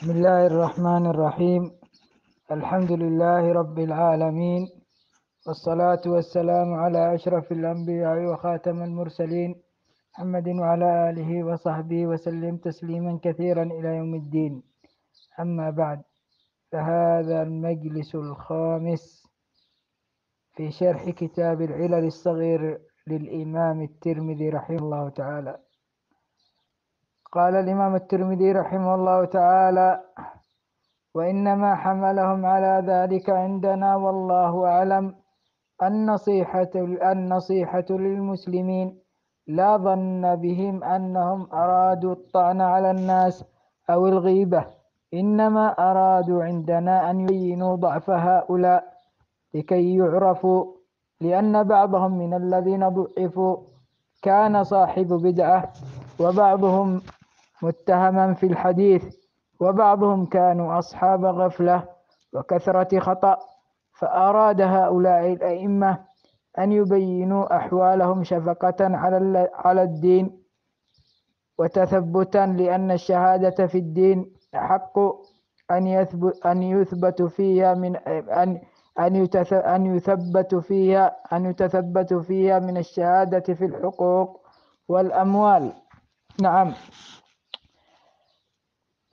بسم الله الرحمن الرحيم. الحمد لله رب العالمين، والصلاة والسلام على أشرف الأنبياء وخاتم المرسلين محمد وعلى آله وصحبه وسلم تسليما كثيرا إلى يوم الدين. أما بعد، فهذا المجلس الخامس في شرح كتاب العلل الصغير للإمام الترمذي رحمه الله تعالى. قال الإمام الترمذي رحمه الله تعالى: وإنما حملهم على ذلك عندنا والله أعلم النصيحة للمسلمين، لا ظن بهم أنهم أرادوا الطعن على الناس أو الغيبة، إنما أرادوا عندنا أن يبينوا ضعف هؤلاء لكي يعرفوا، لأن بعضهم من الذين ضعفوا كان صاحب بدعة، وبعضهم متهما في الحديث، وبعضهم كانوا أصحاب غفلة وكثرة خطأ، فأراد هؤلاء الأئمة أن يبينوا أحوالهم شفقة على الدين وتثبتا، لأن الشهادة في الدين حق أن يثبت فيها أن يتثبت فيها من الشهادة في الحقوق والأموال. نعم،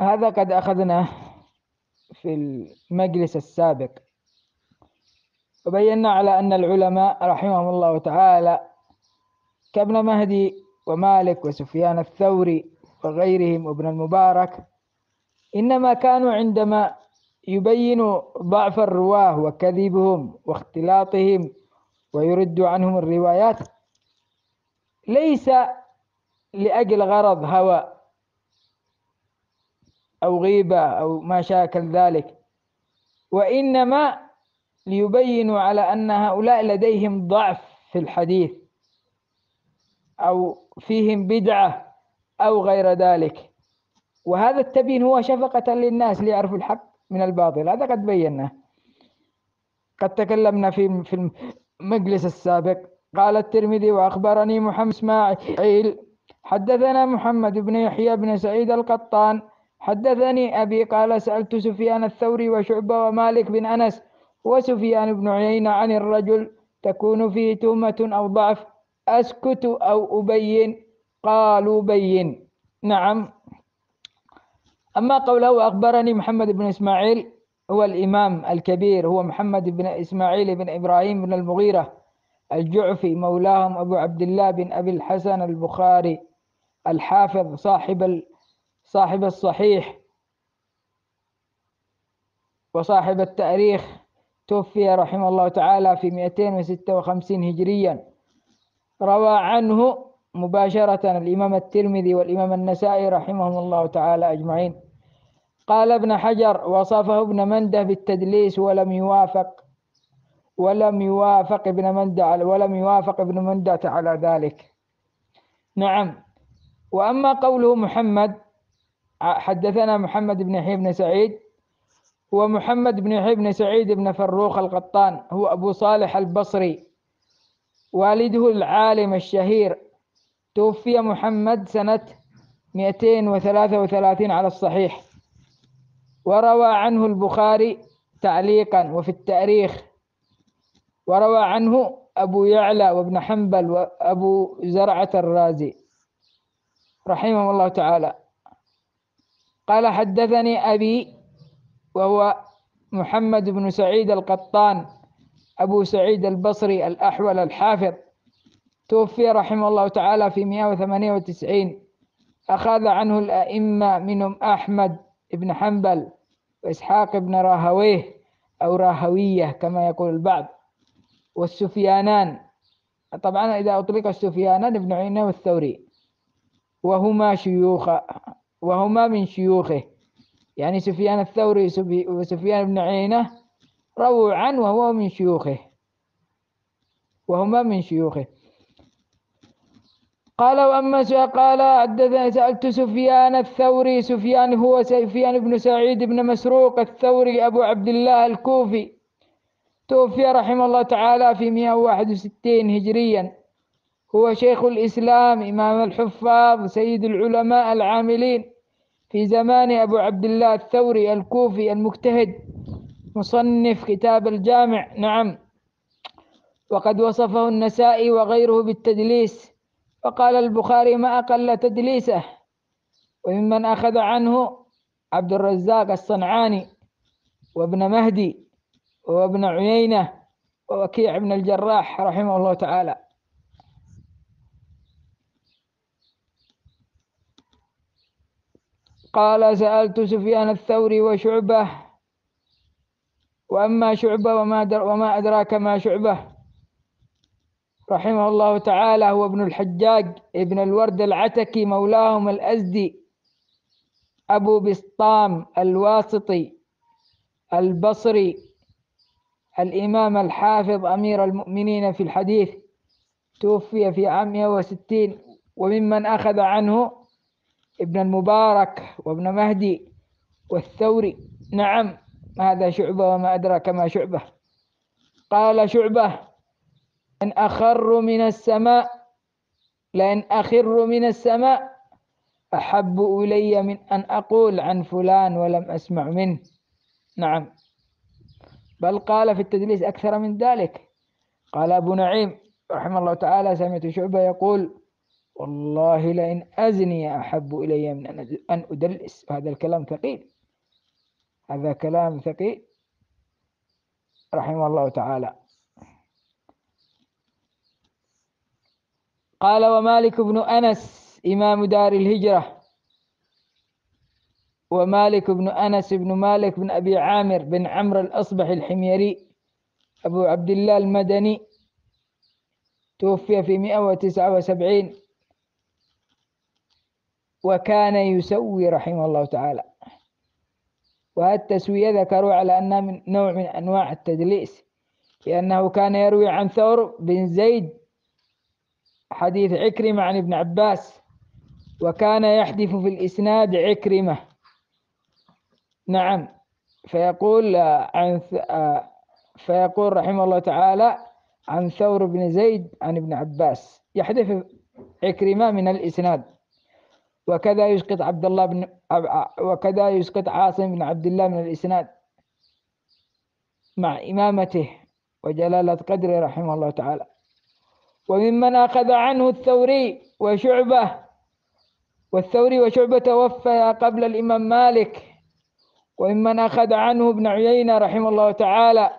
هذا قد أخذناه في المجلس السابق، وبينا على أن العلماء رحمهم الله تعالى كابن مهدي ومالك وسفيان الثوري وغيرهم وابن المبارك إنما كانوا عندما يبينوا ضعف الرواه وكذبهم واختلاطهم ويرد عنهم الروايات ليس لأجل غرض هوى أو غيبة أو ما شاكل ذلك، وإنما ليبينوا على أن هؤلاء لديهم ضعف في الحديث أو فيهم بدعة أو غير ذلك، وهذا التبيين هو شفقة للناس ليعرفوا الحق من الباطل. هذا قد بيناه، قد تكلمنا في المجلس السابق. قال الترمذي: وأخبرني محمد إسماعيل حدثنا محمد بن يحيى بن سعيد القطان حدثني أبي قال: سألت سفيان الثوري وشعبة ومالك بن أنس وسفيان بن عيينة عن الرجل تكون فيه تهمة أو ضعف، أسكت أو أبين؟ قالوا: بين. نعم. أما قوله أخبرني محمد بن إسماعيل، هو الإمام الكبير، هو محمد بن إسماعيل بن إبراهيم بن المغيرة الجعفي مولاهم أبو عبد الله بن أبي الحسن البخاري الحافظ صاحب الصحيح وصاحب التاريخ، توفي رحمه الله تعالى في 256 هجريا. روى عنه مباشرة الإمام الترمذي والإمام النسائي رحمهم الله تعالى أجمعين. قال ابن حجر: وصفه ابن منده بالتدليس ولم يوافق ابن منده على ذلك. نعم. وأما قوله محمد، حدثنا محمد بن يحيى بن سعيد، هو محمد بن يحيى بن سعيد بن فروخ القطان، هو أبو صالح البصري، والده العالم الشهير، توفي محمد سنة 233 على الصحيح. وروى عنه البخاري تعليقا وفي التاريخ، وروى عنه أبو يعلى وابن حنبل وأبو زرعة الرازي رحمه الله تعالى. قال: حدثني أبي، وهو محمد بن سعيد القطان أبو سعيد البصري الأحول الحافظ، توفي رحمه الله تعالى في 198. أخذ عنه الأئمة منهم أحمد بن حنبل وإسحاق بن راهويه أو راهوية كما يقول البعض، والسفيانان. طبعا إذا أطلق السفيانان ابن عيينة والثوري، وهما من شيوخه، يعني سفيان الثوري وسفيان بن عيينة رووا عنه وهو من شيوخه، وهما من شيوخه. قال: وأما قال حدثني سألت سفيان الثوري، سفيان هو سفيان بن سعيد بن مسروق الثوري أبو عبد الله الكوفي، توفي رحمه الله تعالى في 161 هجريا، هو شيخ الإسلام، إمام الحفاظ، سيد العلماء العاملين، في زمان أبو عبد الله الثوري الكوفي المجتهد مصنف كتاب الجامع. نعم. وقد وصفه النسائي وغيره بالتدليس، فقال البخاري ما أقل تدليسه. وممن أخذ عنه عبد الرزاق الصنعاني وابن مهدي وابن عيينة ووكيع بن الجراح رحمه الله تعالى. قال سألت سفيان الثوري وشعبة. وأما شعبة وما أدراك ما شعبة رحمه الله تعالى هو ابن الحجاج ابن الورد العتكي مولاهم الأزدي أبو بسطام الواسطي البصري الإمام الحافظ أمير المؤمنين في الحديث، توفي في عام 160. وممن أخذ عنه ابن المبارك وابن مهدي والثوري. نعم. هذا شعبة وما أدراك ما شعبة. قال شعبة لئن أخر من السماء أحب إلي من أن أقول عن فلان ولم أسمع منه. نعم. بل قال في التدليس أكثر من ذلك. قال أبو نعيم رحمه الله تعالى سمعت شعبة يقول والله لئن أزني أحب إلي من أن أدلس. هذا الكلام ثقيل، هذا كلام ثقيل رحمه الله تعالى. قال ومالك بن أنس إمام دار الهجرة، ومالك بن أنس بن مالك بن أبي عامر بن عمرو الأصبحي الحميري أبو عبد الله المدني، توفي في 179. وكان يسوي رحمه الله تعالى. وهذا التسوية ذكروا على أنها من نوع من أنواع التدليس، لأنه كان يروي عن ثور بن زيد حديث عكرمة عن ابن عباس، وكان يحدث في الإسناد عكرمة. نعم. فيقول رحمه الله تعالى عن ثور بن زيد عن ابن عباس، يحدث عكرمة من الإسناد. وكذا يسقط عاصم بن عبد الله من الإسناد مع إمامته وجلالة قدره رحمه الله تعالى. وممن أخذ عنه الثوري وشعبة توفى قبل الإمام مالك. وممن أخذ عنه ابن عيينة رحمه الله تعالى.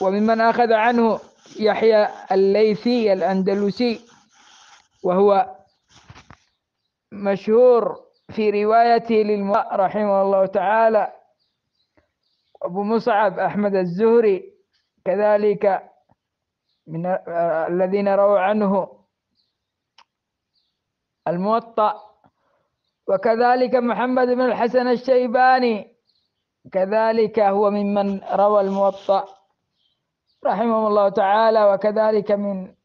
وممن أخذ عنه يحيى الليثي الأندلسي، وهو مشهور في روايته للموطأ رحمه الله تعالى. أبو مصعب أحمد الزهري كذلك من الذين رووا عنه الموطأ. وكذلك محمد بن الحسن الشيباني كذلك هو ممن روى الموطأ رحمه الله تعالى. وكذلك من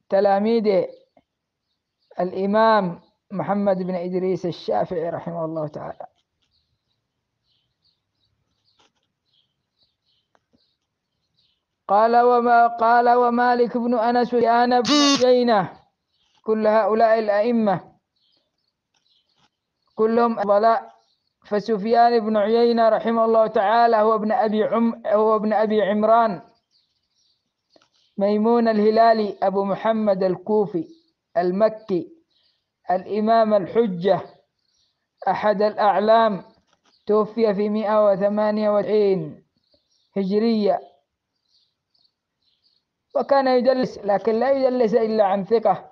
تلاميذه الإمام محمد بن إدريس الشافعي رحمه الله تعالى. قال ومالك بن أنس وسفيان بن عيينة، كل هؤلاء الأئمة كلهم ضلاء. فسفيان بن عيينة رحمه الله تعالى هو ابن أبي عمران ميمون الهلالي أبو محمد الكوفي المكي الإمام الحجة أحد الأعلام، توفي في 198 هجرية. وكان يدلس، لكن لا يدلس إلا عن ثقة،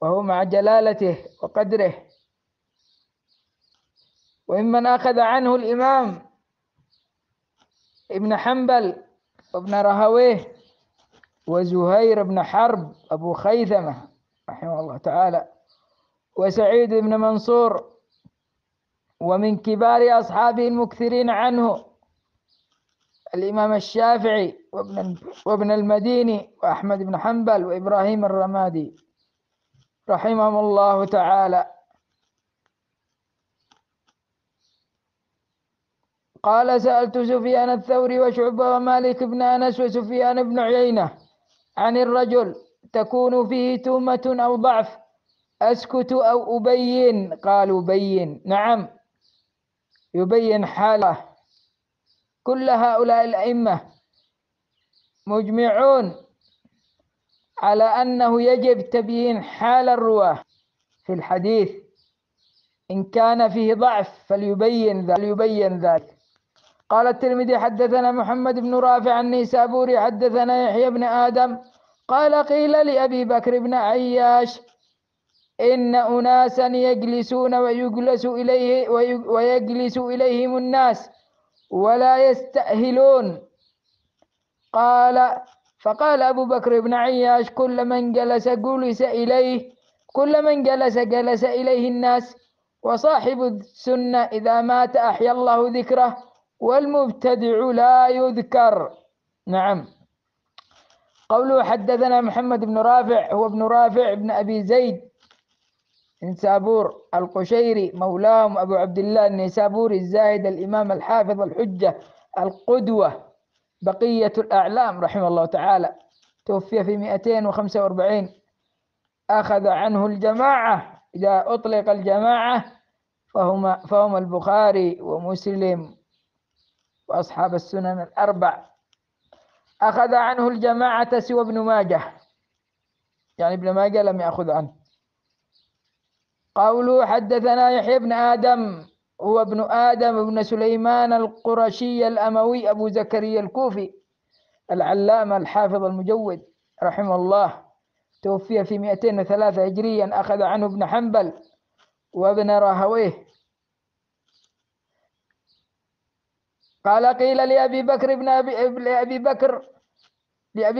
وهو مع جلالته وقدره. وممن أخذ عنه الإمام ابن حنبل وابن رهويه وزهير بن حرب أبو خيثمة رحمه الله تعالى، وسعيد بن منصور. ومن كبار أصحابه المكثرين عنه الإمام الشافعي وابن المديني وأحمد بن حنبل وإبراهيم الرمادي رحمهم الله تعالى. قال سألت سفيان الثوري وشعبة ومالك بن أنس وسفيان بن عيينة عن الرجل تكون فيه تهمة أو ضعف أسكت أو أبين؟ قالوا بين. نعم، يبين حاله. كل هؤلاء الأئمة مجمعون على أنه يجب تبيين حال الرواة في الحديث، إن كان فيه ضعف فليبين ذلك. قال الترمذي حدثنا محمد بن رافع النيسابوري حدثنا يحيى بن آدم قال قيل لأبي بكر بن عياش إن أناسا يجلسون ويجلس إليهم الناس ولا يستأهلون. فقال أبو بكر بن عياش كل من جلس جلس إليه الناس، وصاحب السنة إذا مات أحيا الله ذكره، والمبتدع لا يذكر. نعم. قوله حدثنا محمد بن رافع هو ابن رافع بن أبي زيد النيسابور القشيري مولاهم أبو عبد الله النيسابوري الزاهد الإمام الحافظ الحجة القدوة بقية الأعلام رحمه الله تعالى، توفي في 245. أخذ عنه الجماعة، إذا أطلق الجماعة فهم البخاري ومسلم وأصحاب السنن الأربع. أخذ عنه الجماعة سوى ابن ماجه، يعني ابن ماجه لم يأخذ عنه. قوله حدثنا يحيى بن آدم هو ابن آدم بن سليمان القرشي الأموي أبو زكريا الكوفي العلامة الحافظ المجود رحمه الله، توفي في 203 هجريا. أخذ عنه ابن حنبل وابن راهويه. قال قيل لأبي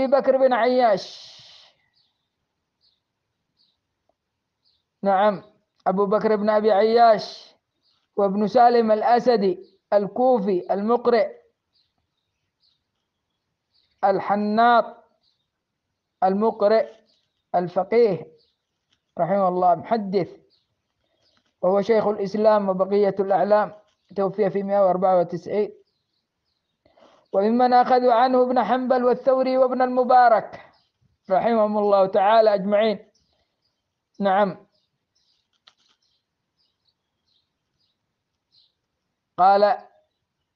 بكر بن عياش، نعم، أبو بكر بن أبي عياش وابن سالم الأسدي الكوفي المقرئ الحناط المقرئ الفقيه رحمه الله، محدث، وهو شيخ الإسلام وبقية الأعلام، توفي في 194. وممن أخذوا عنه ابن حنبل والثوري وابن المبارك رحمهم الله تعالى أجمعين. نعم. قال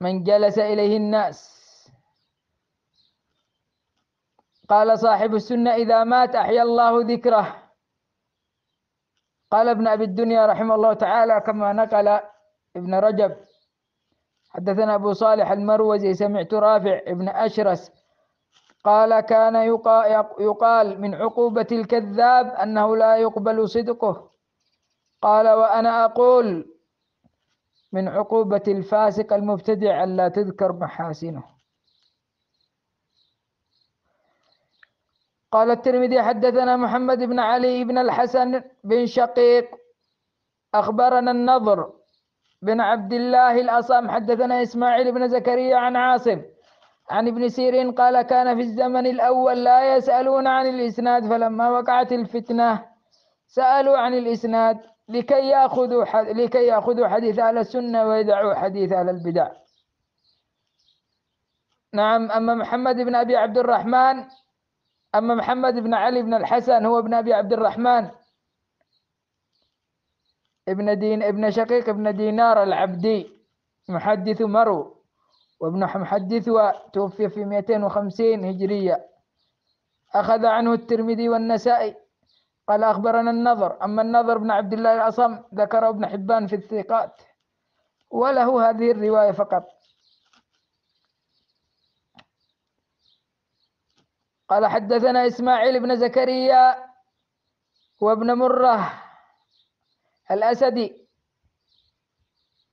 من جلس إليه الناس. قال صاحب السنة إذا مات أحيا الله ذكره. قال ابن أبي الدنيا رحمه الله تعالى كما نقل ابن رجب حدثنا أبو صالح المروزي سمعت رافع ابن أشرس قال كان يقال من عقوبة الكذاب أنه لا يقبل صدقه. قال وأنا أقول من عقوبة الفاسق المبتدع ألا تذكر محاسنه. قال الترمذي حدثنا محمد بن علي بن الحسن بن شقيق أخبرنا النضر بن عبد الله الأصم حدثنا إسماعيل بن زكريا عن عاصم عن ابن سيرين قال كان في الزمن الأول لا يسألون عن الإسناد، فلما وقعت الفتنة سألوا عن الإسناد لكي يأخذوا حديث أهل السنة ويدعوا حديث أهل البدع. نعم. أما محمد بن علي بن الحسن هو ابن أبي عبد الرحمن ابن شقيق ابن دينار العبدي محدث مرو وابن محدث، توفي في 250 هجرية. أخذ عنه الترمذي والنسائي. قال أخبرنا النضر. أما النضر بن عبد الله الأصم ذكر ابن حبان في الثقات وله هذه الرواية فقط. قال حدثنا إسماعيل بن زكريا وابن مرة الأسدي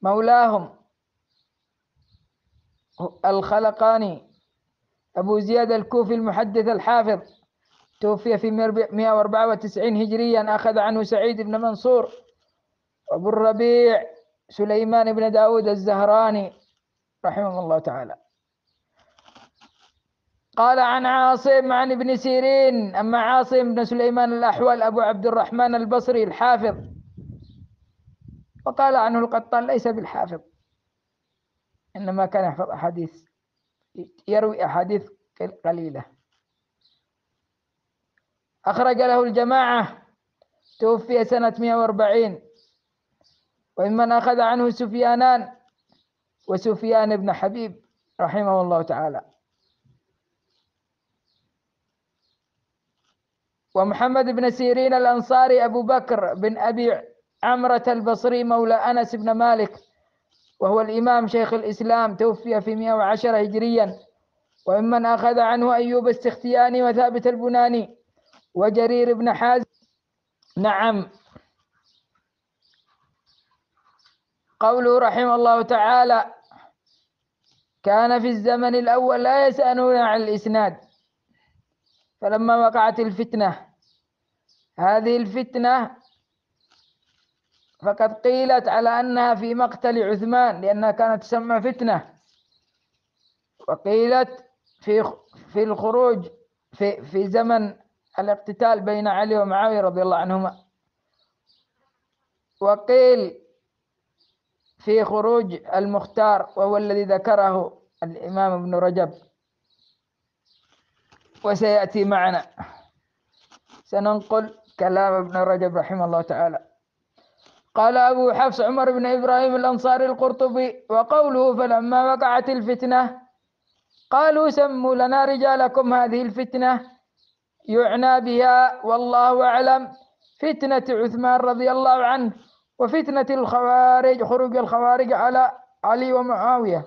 مولاهم الخلقاني أبو زياد الكوفي المحدث الحافظ، توفي في 194 هجريا. أخذ عنه سعيد بن منصور وابو الربيع سليمان بن داود الزهراني رحمه الله تعالى. قال عن عاصم عن ابن سيرين. أما عاصم بن سليمان الأحول أبو عبد الرحمن البصري الحافظ، وقال عنه القطان ليس بالحافظ، إنما كان يحفظ أحاديث، يروي أحاديث قليلة. أخرج له الجماعة توفي سنة 140. وممن أخذ عنه سفيانان وسفيان بن حبيب رحمه الله تعالى. ومحمد بن سيرين الأنصاري أبو بكر بن أبي عمرة البصري مولى أنس بن مالك، وهو الإمام شيخ الإسلام، توفي في 110 هجريا. وممن أخذ عنه أيوب السختياني وثابت البناني وجرير بن حازم. نعم. قوله رحمه الله تعالى: كان في الزمن الأول لا يسألون عن الإسناد، فلما وقعت الفتنة، هذه الفتنة فقد قيلت على أنها في مقتل عثمان لأنها كانت تسمى فتنة، وقيلت في الخروج في زمن الاقتتال بين علي ومعاوية رضي الله عنهما، وقيل في خروج المختار وهو الذي ذكره الإمام ابن رجب وسيأتي معنا. سننقل كلام ابن رجب رحمه الله تعالى. قال أبو حفص عمر بن إبراهيم الأنصاري القرطبي: وقوله فلما وقعت الفتنة قالوا سموا لنا رجالكم، هذه الفتنة يعنى بها والله أعلم فتنة عثمان رضي الله عنه وفتنة الخوارج، خروج الخوارج على علي ومعاوية،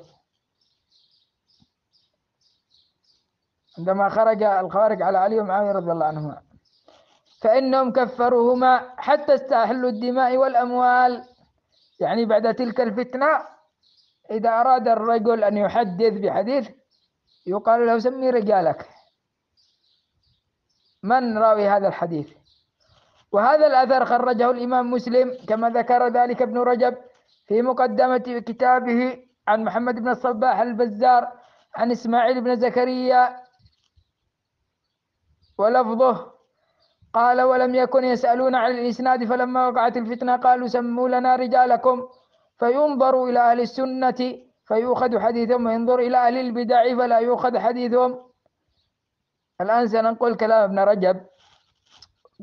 عندما خرج الخوارج على علي ومعاوية رضي الله عنهما، فإنهم كفروهما حتى استحلوا الدماء والأموال. يعني بعد تلك الفتنة إذا أراد الرجل أن يحدث بحديث يقال له سمي رجالك، من راوي هذا الحديث؟ وهذا الأثر خرجه الإمام مسلم كما ذكر ذلك ابن رجب في مقدمة كتابه عن محمد بن الصباح البزار عن إسماعيل بن زكريا، ولفظه قال: ولم يكن يسألون عن الإسناد فلما وقعت الفتنة قالوا سموا لنا رجالكم، فينظر إلى أهل السنة فيؤخذ حديثهم، وينظر إلى أهل البدع فلا يؤخذ حديثهم. الآن سننقل كلام ابن رجب.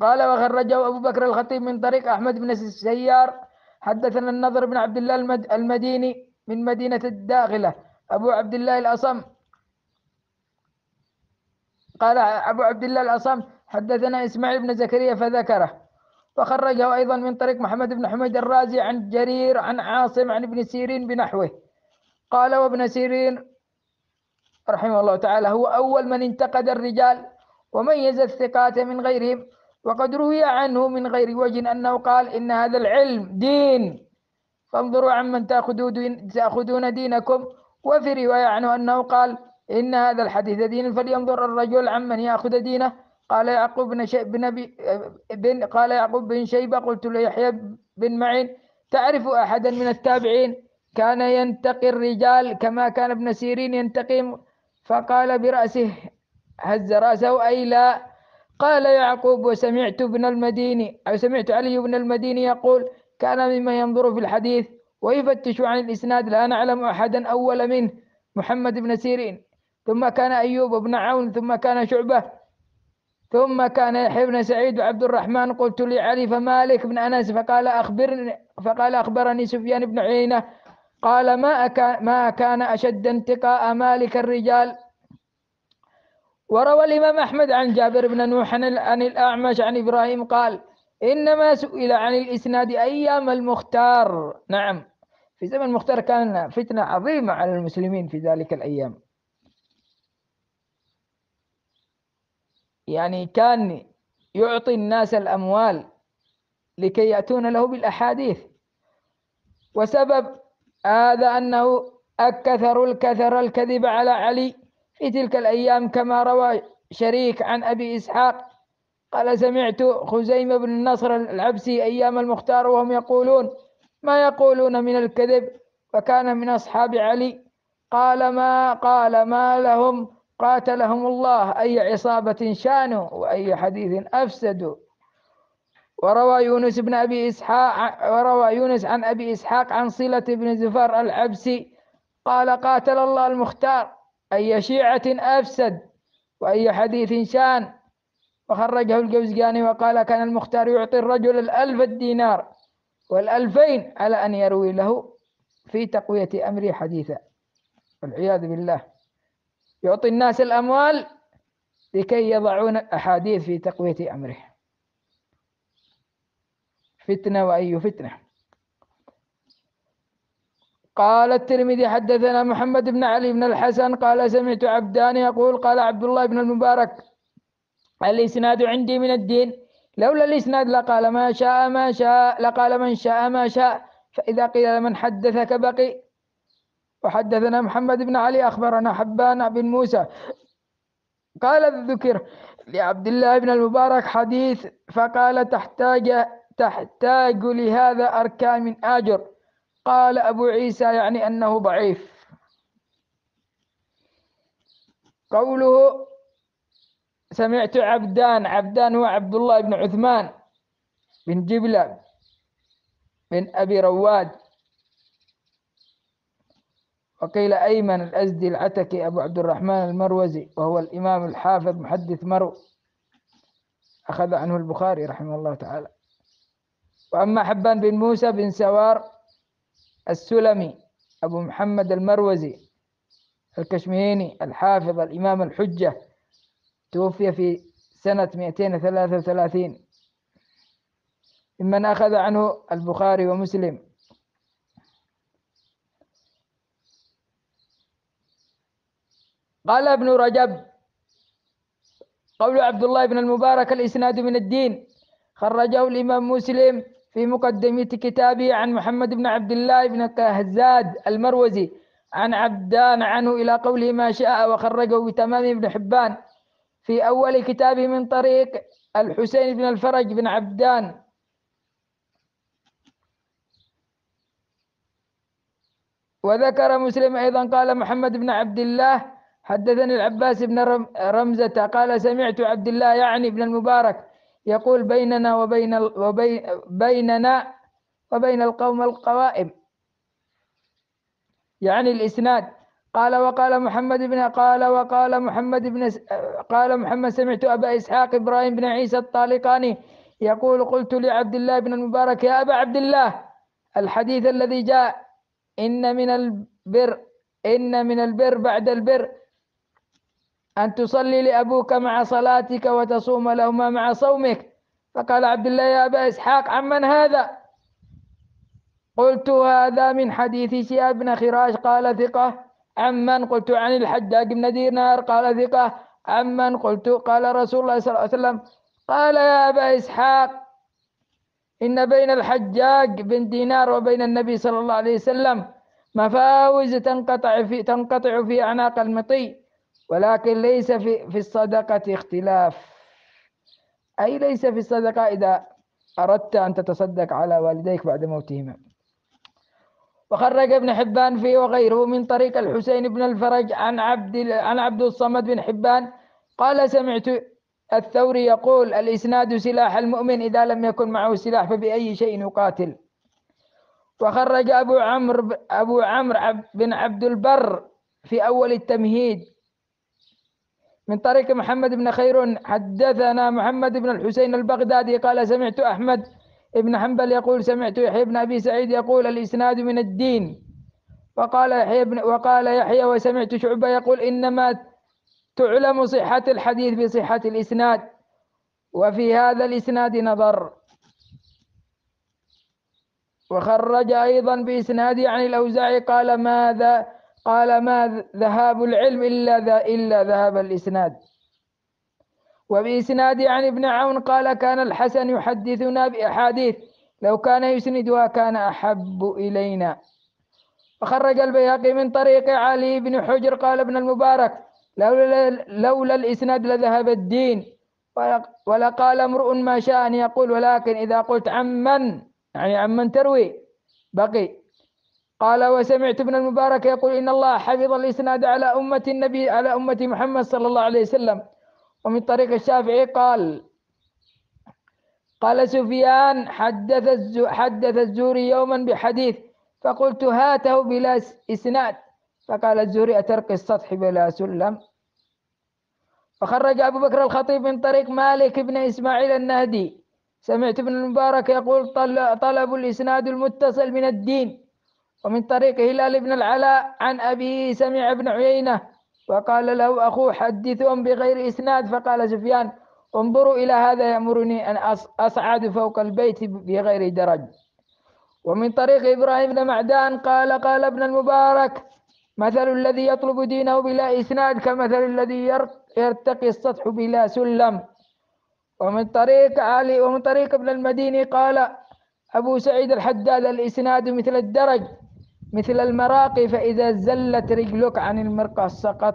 قال: وخرجه أبو بكر الخطيب من طريق أحمد بن السيار حدثنا النضر بن عبد الله المديني من مدينة الداخلة أبو عبد الله الأصم، قال أبو عبد الله الأصم حدثنا إسماعيل بن زكريا فذكره. وخرجه أيضا من طريق محمد بن حميد الرازي عن جرير عن عاصم عن ابن سيرين بنحوه. قال: وابن سيرين رحمه الله تعالى هو أول من انتقد الرجال وميز الثقات من غيرهم، وقد روي عنه من غير وجه أنه قال: إن هذا العلم دين فانظروا عمن تأخذون دينكم. وفي رواية عنه أنه قال: إن هذا الحديث دين فلينظر الرجل عمن يأخذ دينه. قال يعقوب بن شيبة قلت ليحيى بن معين: تعرف أحدا من التابعين كان ينتقي الرجال كما كان ابن سيرين ينتقي؟ فقال برأسه، هز رأسه أي لا. قال يعقوب: وسمعت سمعت علي بن المديني يقول: كان مما ينظر في الحديث ويفتش عن الإسناد لا نعلم أحدا أول منه محمد بن سيرين، ثم كان أيوب بن عون، ثم كان شعبة، ثم كان يحيى بن سعيد وعبد الرحمن. قلت لعلي: فمالك بن أنس؟ فقال أخبرني سفيان بن عيينة قال: ما كان أشد انتقاء مالك الرجال. وروى الإمام أحمد عن جابر بن نوح عن الأعمش عن إبراهيم قال: إنما سئل عن الإسناد أيام المختار. نعم، في زمن المختار كان فتنة عظيمة على المسلمين في ذلك الأيام، يعني كان يعطي الناس الأموال لكي يأتون له بالأحاديث. وسبب هذا أنه كثر الكذب على علي في تلك الأيام، كما روى شريك عن أبي إسحاق قال: سمعت خزيمة بن النصر العبسي أيام المختار وهم يقولون ما يقولون من الكذب، وكان من أصحاب علي. قال ما لهم قاتلهم الله أي عصابة شانوا وأي حديث أفسدوا. وروى يونس عن أبي إسحاق عن صلة بن زفر العبسي قال: قاتل الله المختار أي شيعة أفسد وأي حديث شان. وخرجه الجوزجاني وقال كان المختار يعطي الرجل 1000 دينار وال2000 على أن يروي له في تقوية أمره حديثا، والعياذ بالله، يعطي الناس الأموال لكي يضعون أحاديث في تقوية أمره. فتنة وأي فتنة. قال الترمذي حدثنا محمد بن علي بن الحسن قال سمعت عبدان يقول قال عبد الله بن المبارك الإسناد عندي من الدين، لولا الإسناد لقال ما شاء ما شاء، لقال من شاء ما شاء، فإذا قيل من حدثك بقي. وحدثنا محمد بن علي أخبرنا حبان بن موسى قال ذكر لعبد الله بن المبارك حديث فقال تحتاج لهذا أركان من آجر. قال أبو عيسى يعني أنه ضعيف. قوله سمعت عبدان هو عبد الله بن عثمان بن جبلة بن أبي رواد، وقيل أيمن الأزدي العتكي أبو عبد الرحمن المروزي، وهو الإمام الحافظ محدث مرو، أخذ عنه البخاري رحمه الله تعالى. وأما حبان بن موسى بن سوار السلمي أبو محمد المروزي الكشميهيني الحافظ الإمام الحجة، توفي في سنة 233، ممن أخذ عنه البخاري ومسلم. قال ابن رجب قول عبد الله بن المبارك الإسناد من الدين خرجه الإمام مسلم في مقدمة كتابه عن محمد بن عبد الله بن كهزاد المروزي عن عبدان عنه إلى قوله ما شاء، وخرجه بتمام ابن حبان في أول كتابه من طريق الحسين بن الفرج بن عبدان. وذكر مسلم أيضا قال محمد بن عبد الله حدثني العباس بن رمزة قال سمعت عبد الله يعني ابن المبارك يقول بيننا وبين القوم القوائم، يعني الإسناد. قال محمد سمعت أبا إسحاق إبراهيم بن عيسى الطالقاني يقول قلت لعبد الله بن المبارك يا أبا عبد الله الحديث الذي جاء إن من البر بعد البر أن تصلي لأبوك مع صلاتك وتصوم لهما مع صومك. فقال عبد الله يا أبا إسحاق عمن هذا؟ قلت هذا من حديث شهاب بن خراش قال ثقة. عمن؟ قلت عن الحجاج بن دينار قال ثقة. عمن؟ قلت قال رسول الله صلى الله عليه وسلم. قال يا أبا إسحاق إن بين الحجاج بن دينار وبين النبي صلى الله عليه وسلم مفاوز تنقطع في أعناق المطي، ولكن ليس في الصدقة اختلاف، أي ليس في الصدقة إذا أردت أن تتصدق على والديك بعد موتهما. وخرج ابن حبان فيه وغيره من طريق الحسين بن الفرج عن عبد الصمد بن حبان قال سمعت الثوري يقول الإسناد سلاح المؤمن إذا لم يكن معه سلاح فبأي شيء يقاتل. وخرج أبو عمرو بن عبد البر في أول التمهيد من طريق محمد بن خير حدثنا محمد بن الحسين البغدادي قال سمعت أحمد ابن حنبل يقول سمعت يحيى بن أبي سعيد يقول الإسناد من الدين. وقال يحيى وسمعت شعبة يقول إنما تعلم صحة الحديث بصحة الإسناد، وفي هذا الإسناد نظر. وخرج أيضا بإسناده عن الأوزاعي قال ما ذهاب العلم إلا ذهاب الإسناد. وبإسناده عن ابن عون قال كان الحسن يحدثنا بأحاديث لو كان يسندها كان أحب إلينا. وخرج البيهقي من طريق علي بن حجر قال ابن المبارك لولا الإسناد لذهب الدين، ولقال امرؤ ما شاء أن يقول ولكن إذا قلت عمن يعني عمن تروي بقي. قال وسمعت ابن المبارك يقول إن الله حفظ الإسناد على أمة محمد صلى الله عليه وسلم. ومن طريق الشافعي قال سفيان حدث الزهري يوما بحديث فقلت هاته بلا إسناد، فقال الزهري أترك السطح بلا سلم. وخرج أبو بكر الخطيب من طريق مالك بن إسماعيل النهدي. سمعت ابن المبارك يقول طلب الإسناد المتصل من الدين. ومن طريق هلال بن العلاء عن أبيه سمع ابن عيينة وقال له أخوه حدثهم بغير إسناد، فقال سفيان انظروا إلى هذا يأمرني أن أصعد فوق البيت بغير درج. ومن طريق إبراهيم بن معدان قال ابن المبارك مثل الذي يطلب دينه بلا إسناد كمثل الذي يرتقي السطح بلا سلم. ومن طريق ابن المديني قال أبو سعيد الحداد الإسناد مثل الدرج مثل المراقي، فإذا زلت رجلك عن المرقى سقط.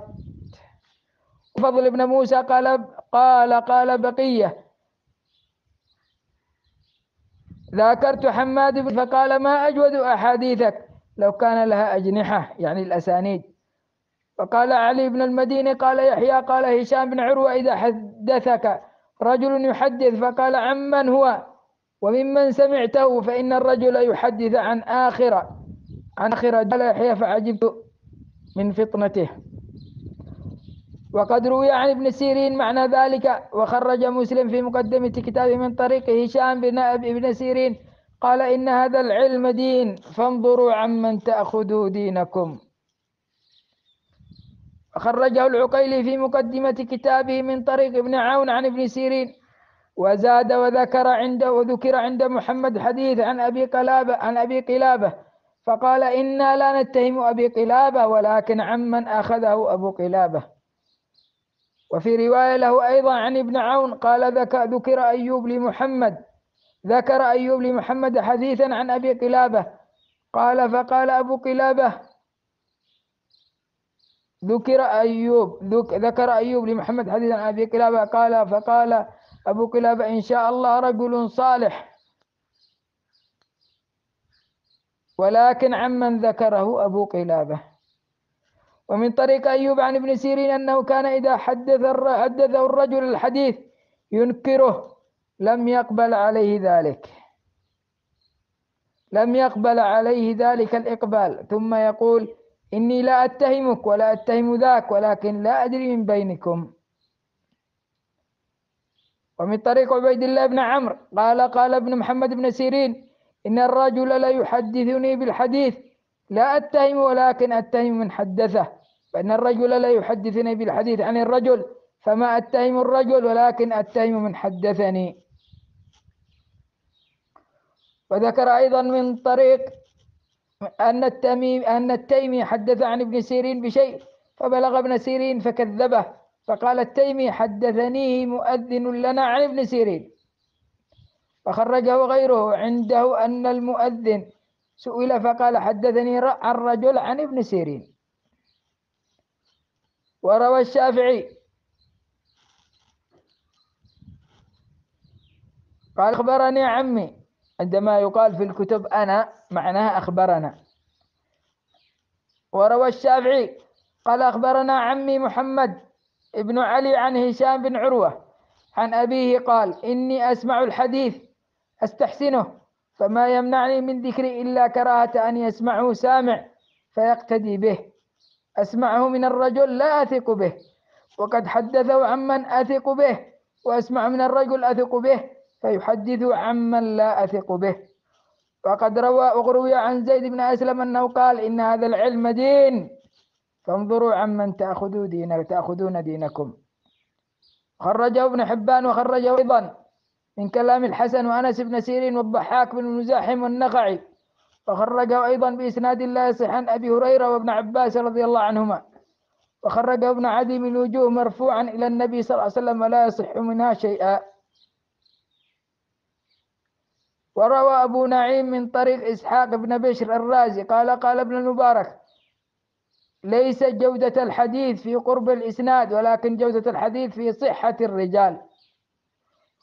وفضل ابن موسى قال بقية ذاكرت حماد فقال ما أجود أحاديثك لو كان لها أجنحة، يعني الأسانيد. وقال علي بن المديني قال يحيى قال هشام بن عروة إذا حدثك رجل يحدث فقال عمن هو وممن سمعته، فإن الرجل يحدث عن آخر قال يحيى فعجبت من فطنته. وقد روي عن ابن سيرين معنى ذلك. وخرج مسلم في مقدمة كتابه من طريق هشام بن ابن سيرين قال إن هذا العلم دين فانظروا عمن تأخذوا دينكم. وخرجه العقيلي في مقدمة كتابه من طريق ابن عون عن ابن سيرين وزاد وذكر عند محمد حديث عن أبي قلابة فقال إنا لا نتهم أبي قلابة ولكن عمن أخذه أبو قلابة. وفي رواية له أيضا عن ابن عون قال ذكر أيوب لمحمد حديثا عن أبي قلابة فقال أبو قلابة ذكر أيوب لمحمد حديثا عن أبي قلابة فقال أبو قلابة إن شاء الله رجل صالح، ولكن عمن ذكره أبو قلابة. ومن طريق أيوب عن ابن سيرين أنه كان إذا حدثه الرجل الحديث ينكره لم يقبل عليه ذلك الإقبال، ثم يقول إني لا أتهمك ولا أتهم ذاك ولكن لا أدري من بينكم. ومن طريق عبيد الله بن عمرو قال ابن محمد بن سيرين إن الرجل لا يحدثني بالحديث لا أتهم ولكن أتهم من حدثه، فإن الرجل لا يحدثني بالحديث عن الرجل فما أتهم الرجل ولكن أتهم من حدثني. وذكر أيضا من طريق أن التيمي حدث عن ابن سيرين بشيء فبلغ ابن سيرين فكذبه، فقال التيمي حدثنيه مؤذن لنا عن ابن سيرين. فخرجه غيره عنده أن المؤذن سئل فقال حدثني عن رجل عن ابن سيرين. وروى الشافعي قال أخبرني عمي، عندما يقال في الكتب أنا معناها أخبرنا. وروى الشافعي قال أخبرنا عمي محمد ابن علي عن هشام بن عروة عن أبيه قال إني أسمع الحديث أستحسنه فما يمنعني من ذكري إلا كراهة أن يسمعه سامع فيقتدي به. أسمعه من الرجل لا أثق به وقد حدثه عمن أثق به، وأسمع من الرجل أثق به فيحدث عمن لا أثق به. وقد روي عن زيد بن أسلم أنه قال إن هذا العلم دين فانظروا عمن تأخذون دينكم. خرجه ابن حبان وخرجه أيضا من كلام الحسن وأنس بن سيرين والضحاك بن مزاحم والنخعي، وخرجه أيضا بإسناد لا يصح عن أبي هريرة وابن عباس رضي الله عنهما. وخرجه ابن عدي من وجوه مرفوعا إلى النبي صلى الله عليه وسلم ولا يصح منها شيئا. وروى أبو نعيم من طريق إسحاق بن بشر الرازي قال ابن المبارك ليس جودة الحديث في قرب الإسناد ولكن جودة الحديث في صحة الرجال.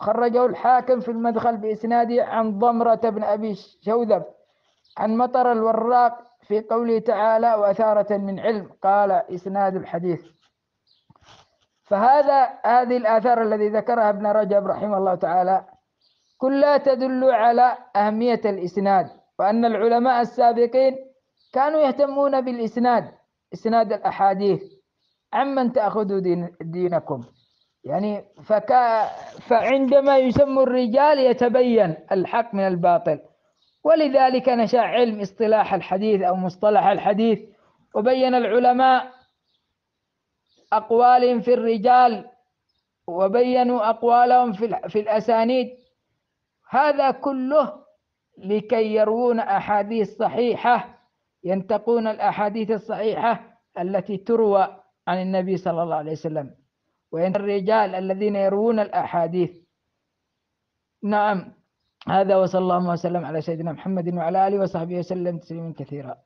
خرجه الحاكم في المدخل بإسناده عن ضمرة بن أبي شوذب عن مطر الوراق في قوله تعالى وأثارة من علم قال إسناد الحديث. هذه الآثار الذي ذكرها ابن رجب رحمه الله تعالى كلها تدل على أهمية الإسناد، وأن العلماء السابقين كانوا يهتمون بالإسناد، إسناد الأحاديث عمن تأخذوا دينكم. يعني فعندما يسمى الرجال يتبين الحق من الباطل. ولذلك نشأ علم اصطلاح الحديث أو مصطلح الحديث، وبين العلماء أقوالهم في الرجال، وبينوا أقوالهم في الأسانيد. هذا كله لكي يروون أحاديث صحيحة، ينتقون الأحاديث الصحيحة التي تروى عن النبي صلى الله عليه وسلم، وين الرجال الذين يروون الأحاديث. نعم، هذا وصلى الله وسلم على سيدنا محمد وعلى آله وصحبه وسلم تسليما كثيرا.